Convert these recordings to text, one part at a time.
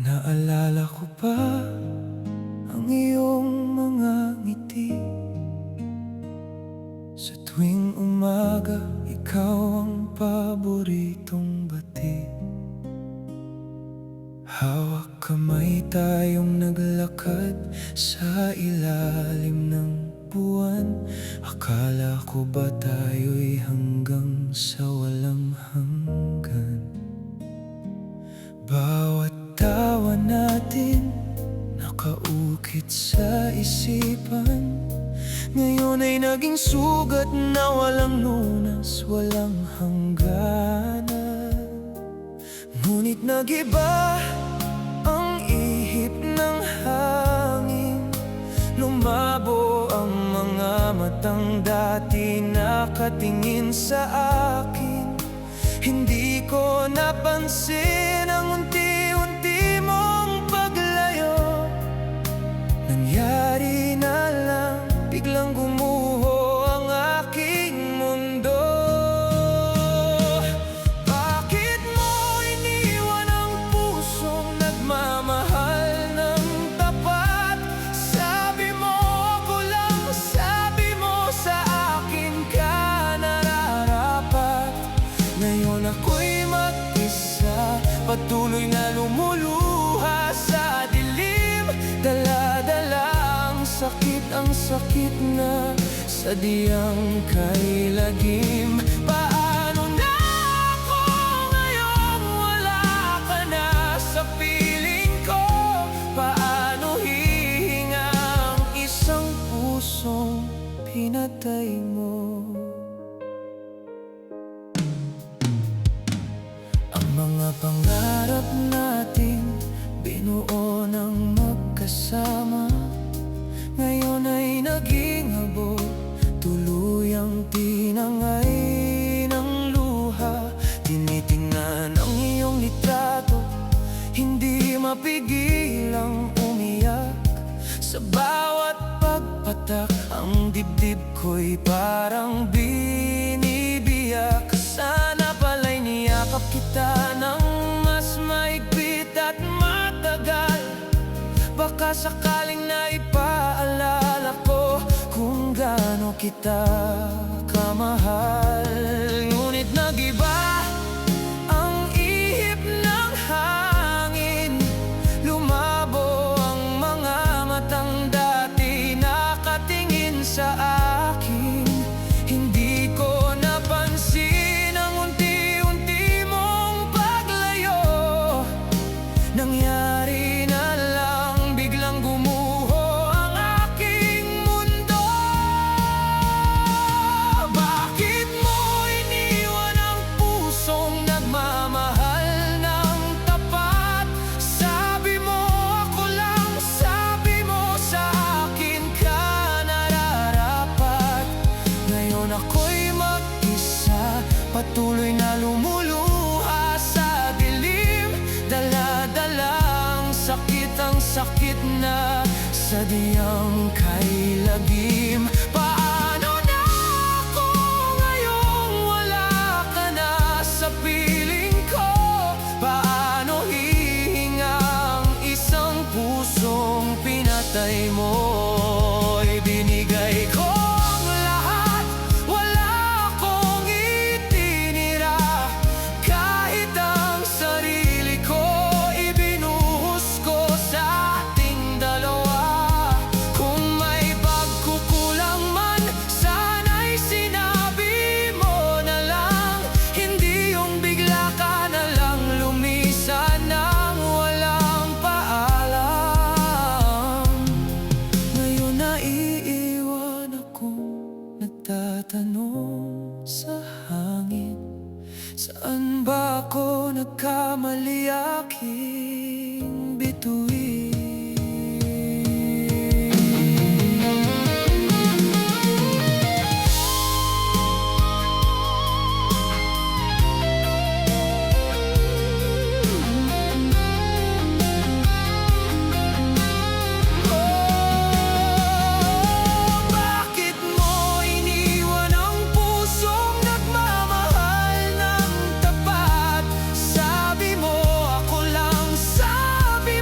Naalala ko pa ang iyong mga ngiti. Sa tuwing umaga, ikaw ang paboritong bati. Hawak kamay tayong naglakad sa ilalim ng buwan. Akala ko ba tayo'y hanggang sa walang hanggan? Bawat tawa natin nakaukit sa isipan. Ngayon ay naging sugat na walang lunas, walang hangganan. Ngunit nag-iba ang ihip ng hangin. Lumabo ang mga matang dati nakatingin sa akin. Hindi ko napansin ang unti-unti mong paglayo. Nangyari na lang, biglang gumuho ang aking mundo. Bakit mo iniwan ang pusong nagmamahal ng tapat? Sabi mo ako lang, sabi mo sa akin ka nararapat. Ngayon ako'y mag-isa, patuloy na lumuluha sa dilim. Dala-dala ang sakit na sadyang kay lagim. Paano na ako ngayong wala ka na sa piling ko? Paano hihinga ang isang pusong pinatay mo? Ang mga pangarap natin binuo ng magkasama, ngayon ay naging habo, tuluyang tinangay ng luha. Tinitingnan ang iyong litrato, hindi mapigilang umiyak. Sa bawat pagpatak, ang dibdib ko'y parang binibiyak. Sana pala'y niyakap kita ng mas maigpit at matagal. Baka sakaling naipaalala ko kung gaano kita kamahal. Ngunit nag-iba ang ihip ng hangin. Lumabo ang mga matang dati nakatingin sa akin. Hindi ko napansin ang unti-unti mong paglayo. Nangyari na lang, biglang gumuho ang aking mundo. Bakit mo iniwan ang pusong nagmamahal ng tapat? Sabi mo ako lang, sabi mo sa akin ka nararapat. Ngayon ako'y mag-isa, patuloy na lumuluha sa dilim. Dala-dala ang sakit na sadyang kay lagim. Paano na ako ngayong wala ka na sa piling ko? Paano hihinga ang isang pusong pinatay mo? Ibinigay ko ang lahat, wala akong itinira. Kahit ang sarili ko ibinuhos ko sa ating dalawa. Kung may pagkukulang man, sana'y sinabi mo na lang. Hindi yung bigla ka na lang lumisan nang walang paalam. Ngayon naiiwan akong nagtatanong sa hangin. Saan ba ako nagkamali aking bituin? Bakit mo iniwan ang pusong nagmamahal ng tapat? Sabi mo ako lang, sabi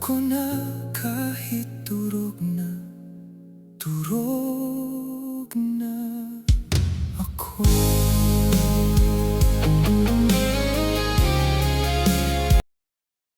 ko na kahit durog na turog.